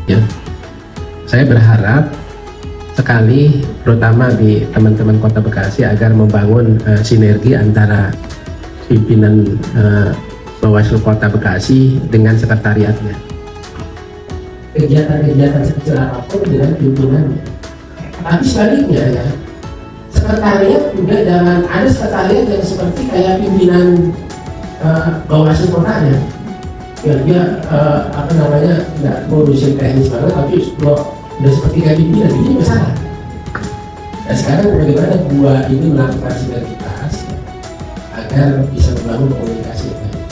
Ya, saya berharap sekali, terutama di teman-teman Kota Bekasi, agar membangun sinergi antara pimpinan Bawaslu Kota Bekasi dengan sekretariatnya. Kegiatan-kegiatan sekecil apapun dengan pimpinannya. Tapi sebaliknya ya, sekretariat juga jangan ada sekretariat yang seperti kayak pimpinan Bawaslu Kotanya. Ya dia nggak ngurusin teknis banget, tapi udah seperti kayak pimpinan, ini masalah. Nah sekarang bagaimana dua ini melakukan sinergitas agar bisa membangun komunikasi yang baik.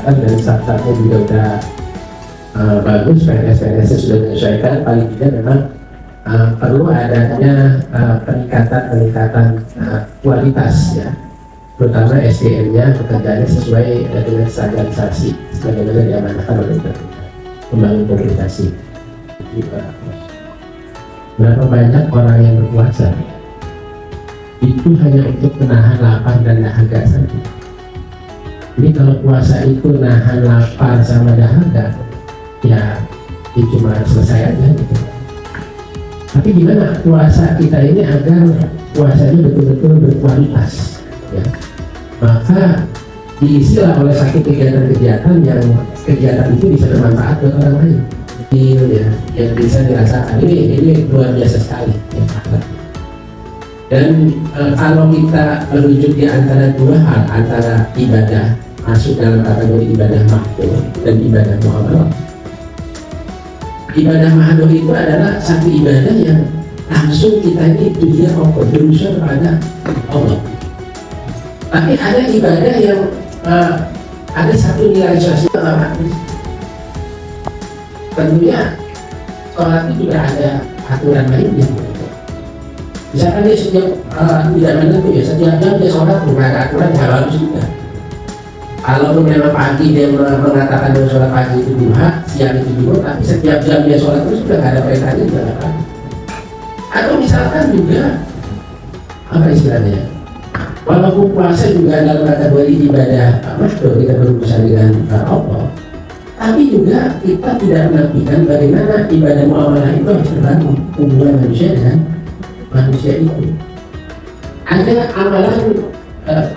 Dan saat-saatnya juga udah bagus, PNS-PNS sudah menyesuaikan, paling tidak memang perlu adanya peningkatan kualitas ya, terutama SDM-nya, pekerjaannya sesuai dengan standarisasi sebagaimana diamanahkan oleh pemerintah, membangun komunikasi. Berapa banyak orang yang berpuasa itu hanya untuk menahan lapar dan dahaga saja. Jadi kalau puasa itu nahan lapar sama dahaga, ya itu cuma selesai aja gitu. Tapi gimana puasa kita ini agar puasanya betul-betul berkualitas ya? Maka diisilah oleh satu kegiatan-kegiatan yang kegiatan itu bisa bermanfaat buat orang lain ya, yang bisa dirasakan. Ini luar biasa sekali ya. Dan kalau kita merujuk di antara dua hal, antara ibadah masuk dalam kategori ibadah mahdoh dan ibadah muamalah. Ibadah mahdoh itu adalah satu ibadah yang langsung kita ini dia berusaha kepada Allah. Tapi ada ibadah yang ada satu nilai sosial dalam hati. Tentunya sholat itu juga ada aturan lainnya. Misalkan dia setiap tidak menentu ya, setiap jam dia sholat bukan ada aturan, ya harus juga. Kalau memang pagi dia mengatakan dia sholat pagi itu duha, siang itu duha, tapi setiap jam dia sholat terus sudah nggak ada perintahnya juga apa. Atau misalkan juga apa istilahnya? Walaupun puasa juga dalam kategori ibadah mahdoh, kita berurusan dengan Allah, tapi juga kita tidak menafikan bagaimana ibadah muamalah itu harus terbangun hubungan manusia dengan manusia itu. Ada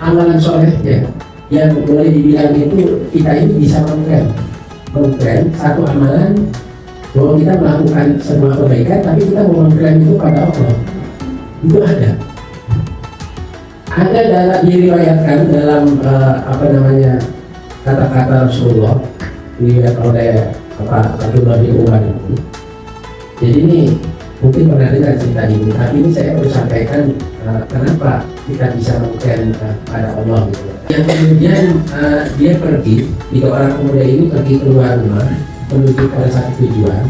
amalan soleh ya, yang boleh dibilang itu kita ini bisa mengklaim satu amalan bahwa kita melakukan sebuah kebaikan, tapi kita mau mengklaim itu pada Allah. Itu ada diriwayatkan dalam kata-kata Rasulullah dilihat oleh Abdullah bin Umar itu. Jadi ini mungkin pernah dengar cerita ini, tapi ini saya harus sampaikan kenapa kita bisa mengklaim pada Allah gitu. Yang kemudian dia pergi, tiga orang pemuda ini pergi keluar rumah menuju pada satu tujuan.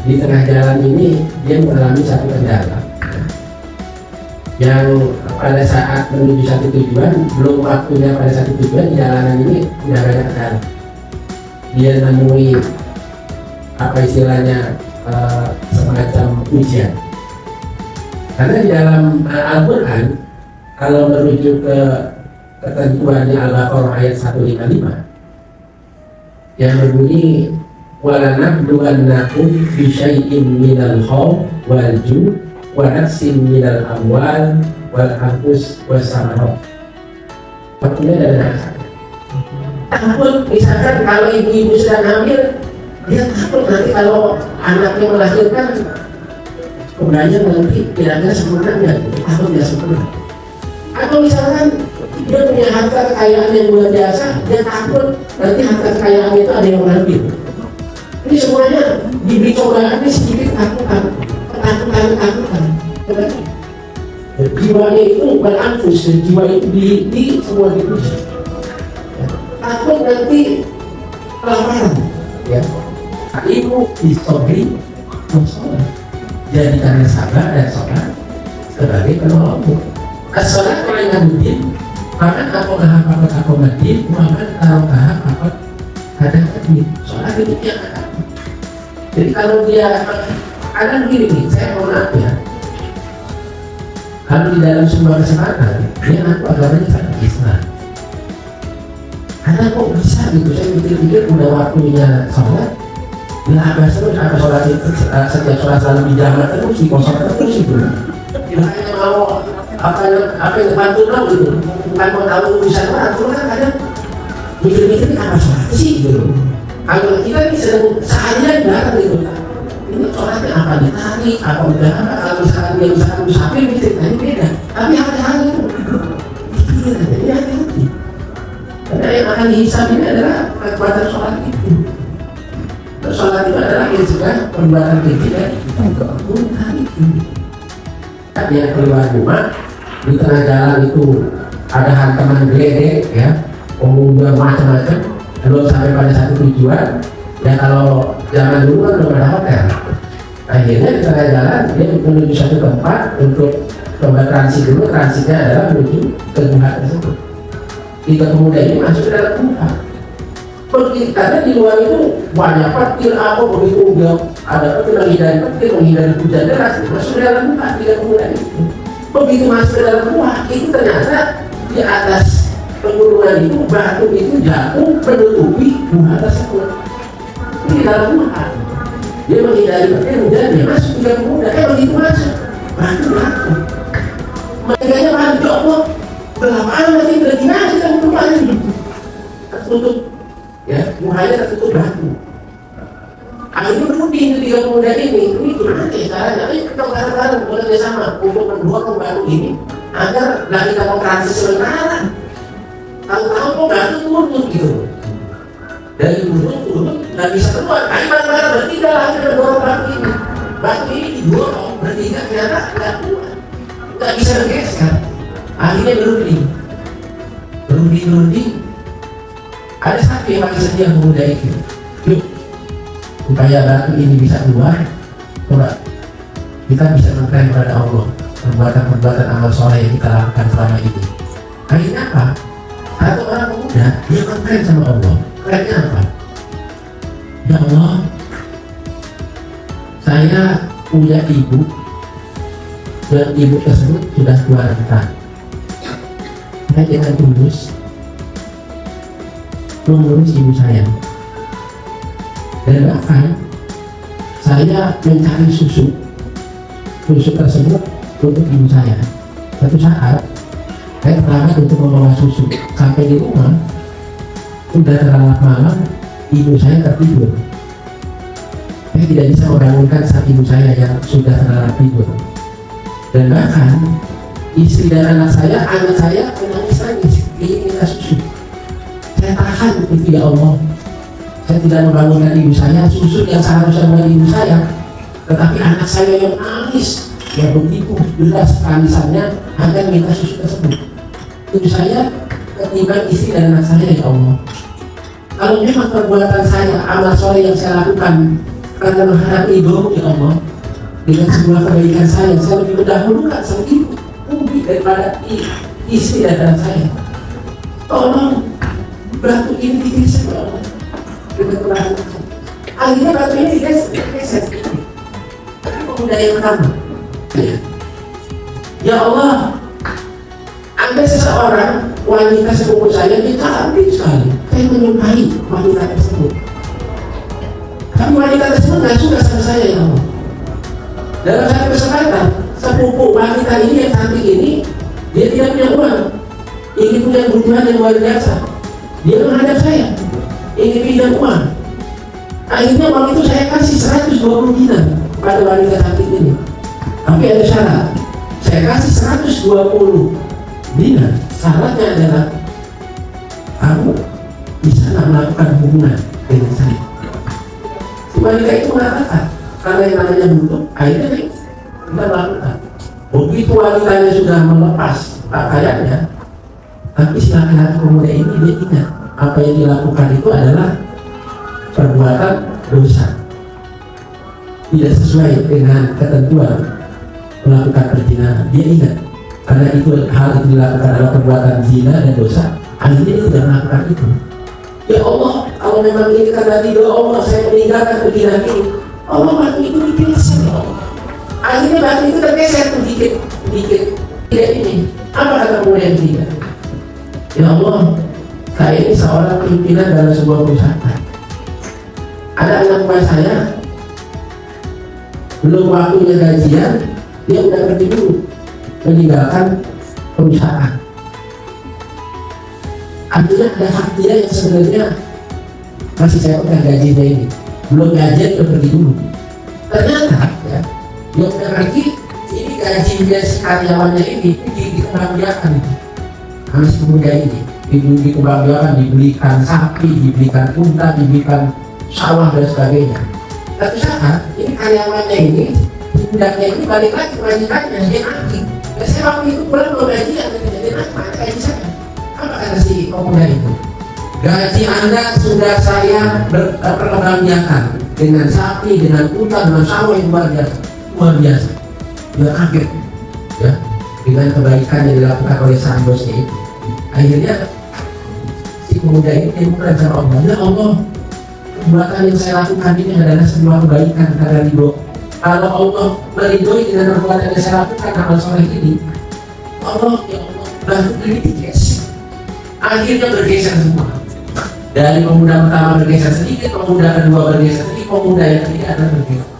Di tengah jalan ini dia mengalami satu kendala yang pada saat menuju satu tujuan, belum waktunya pada satu tujuan, di jalanan ini udah banyak kendala. Dia menemui apa istilahnya semacam ujian, karena di dalam Al-Quran kalau merujuk ke ketentuannya Al-Baqarah ayat 155 yang berbunyi walanabluwannakum bisyai'in minal khawf wal ju' wa nafsin minal amwal wal anfus was samarat. Waktunya dari takut misalkan kalau ibu-ibu sedang hamil, dia takut nanti kalau anaknya melahirkan kebayang nanti kira-kira sempurna nggak, takut tidak sempurna. Atau misalkan dia punya harta kekayaan yang luar biasa, dia takut nanti harta kekayaan itu ada yang mengambil. Ini semuanya diberi cobaan ini sedikit ketakutan. Jiwanya itu bukan anfus, jiwa itu di semua dipuji. Takut nanti kelaparan, ya. Ibu disobri, jadikan sabar dan sholat sebagai penolongmu. As-sholat oleh Nabi, maka aku ngahapat aku mati, maka kalau ngahapat ada tadi. Sholat itu yang ada. Jadi kalau dia ada begini nih, saya mau maaf ya. Kalau di dalam sebuah kesempatan, dia ngaku agamanya sangat Islam. Karena kok bisa gitu, saya pikir-pikir udah waktunya sholat, Dilabas terus, apa sholat itu setiap sholat selalu dijamak terus, dikosong terus itu. Makanya mau apa yang bantu dong gitu, bukan mau tahu urusan orang, cuma kan kadang mikir-mikir ini apa sholat sih gitu. Kalau kita ini sedang seharian bareng gitu, ini sholatnya apa ditarik, apa udah apa, kalau misalkan dia misalkan musafir mikir, nah ini beda. Tapi hal-hal itu pikir aja, ini hati-hati. Karena yang akan dihisab ini adalah kekuatan sholat itu. Sholat itu adalah yang juga perbuatan kecil dan keagungan itu. Yang keluar rumah di tengah jalan itu ada hantaman geledek ya, umumnya macam-macam, belum sampai pada satu tujuan. Ya kalau zaman dulu kan belum ada hotel. Akhirnya di tengah jalan dia menuju satu tempat untuk coba transit dulu. Transitnya adalah menuju ke gua tersebut. Tiga pemuda ini masuk ke dalam gua. Karena di luar itu banyak petir, apa begitu dia ada petir, menghindari hujan deras, masuk ke dalam gua. Tiga pemuda itu begitu masuk ke dalam gua, itu ternyata di atas pegunungan itu batu itu jatuh menutupi gua tersebut. Di dalam gua dia menghindari petir, hujan, dia masuk tiga pemuda. Begitu masuk batu jatuh. Mereka malah jawab, berapa amat ini gimana kita memulai ini tertutup ya, muhanya tertutup batu. Akhirnya berunding tiga pemuda ini gimana ya caranya? Ayo kita bareng-bareng bekerja sama untuk mendorong batu ini agar lagi kita mau transit sementara. Tahu-tahu kok batu turun gitu, dari turun nggak bisa keluar. Ayo bareng-bareng bertiga lagi mendorong batu ini. Batu ini didorong bertiga ternyata nggak keluar, nggak bisa bergeser. Akhirnya berunding. Ada satu yang paling setia pemuda itu. Yuk, supaya batu ini bisa keluar, coba kita bisa mengklaim kepada Allah perbuatan-perbuatan amal soleh yang kita lakukan selama ini. Akhirnya apa? Satu orang pemuda dia mengklaim sama Allah. Klaimnya apa? Ya Allah, saya punya ibu dan ibu tersebut sudah tua renta. Saya dengan tulus mengurus ibu saya, dan bahkan saya mencari susu tersebut untuk ibu saya. Satu saat saya terlambat untuk membawa susu, sampai di rumah sudah terlalu malam, ibu saya tertidur. Saya tidak bisa membangunkan saat ibu saya yang sudah terlalu tidur, dan bahkan istri dan anak saya menangis-nangis ingin minta susu. Saya tahan itu, ya Allah, saya tidak membangunkan ibu saya, susu yang seharusnya buat ibu saya, tetapi anak saya yang nangis, yang begitu jelas tangisannya agar minta susu tersebut. Ibu saya ketimbang istri dan anak saya, ya Allah. Kalau memang perbuatan saya, amal soleh yang saya lakukan karena mengharap ridho, ya Allah, dengan sebuah kebaikan saya lebih mendahulukan sang ibu daripada istri dan anak saya. Tolong batu ini digeser, ya Allah, dengan perlahan. Akhirnya batu ini digeser. Pemuda yang pertama, ya Allah, ada seseorang wanita sepupu saya, dia cantik sekali. Saya menyukai wanita tersebut. Tapi wanita tersebut tidak suka sama saya, ya Allah. Dalam satu kesempatan, sepupu wanita ini yang cantik ini, dia tidak punya uang, ingin punya kebutuhan yang luar biasa. Dia menghadap saya, ingin pinjam uang. Akhirnya uang itu saya kasih 120 dinar pada wanita cantik ini. Tapi ada syarat, saya kasih 120 dinar. Syaratnya adalah kamu bisa melakukan hubungan dengan saya. Si wanita itu mengatakan, karena yang namanya butuh, akhirnya kita melakukan. Begitu wanitanya sudah melepas pakaiannya, tapi si laki-laki pemuda ini dia ingat apa yang dilakukan itu adalah perbuatan dosa, tidak sesuai dengan ketentuan melakukan perzinahan. Dia ingat karena itu hal itu dilakukan adalah perbuatan zina dan dosa. Akhirnya dia tidak melakukan itu. Ya Allah, kalau memang ini karena ridho Allah saya meninggalkan perzinahan ini, Allah batu itu digeser, ya Allah. Akhirnya batu itu tergeser sedikit. Tidak ini. Apa kata pemuda yang ketiga? Ya Allah, saya ini seorang pimpinan dalam sebuah perusahaan. Ada anak buah saya, belum waktunya gajian, dia udah pergi dulu, meninggalkan perusahaan. Artinya ada hak dia yang sebenarnya masih saya udah gajinya ini, belum gajian udah pergi dulu. Ternyata ya, yang udah pergi ini gajinya si karyawannya ini dikembangbiakan sama si pemuda ini, dikembangbiakan, dibelikan sapi, dibelikan unta, dibelikan sawah dan sebagainya. Tapi saat ini karyawannya ini, pundaknya ini balik lagi kewajibannya, dia nagih. Dan saya waktu itu pulang belum gajian, jadi mana gaji saya? Apa kata si pemuda itu? Gaji Anda sudah saya perkembangbiakan dengan sapi, dengan unta, dengan sawah yang luar biasa, luar biasa. Dia kaget, ya, dengan kebaikan yang dilakukan oleh sang bosnya itu. Akhirnya si pemuda ini menemukan sama Allah, ya Allah, perbuatan yang saya lakukan ini adalah sebuah kebaikan karena ridho. Kalau Allah meridhoi dengan perbuatan yang saya lakukan amal soleh ini, Allah, ya Allah, baru ini digeser. Akhirnya bergeser semua. Dari pemuda pertama bergeser sedikit, pemuda kedua bergeser sedikit, pemuda yang ketiga ada bergeser.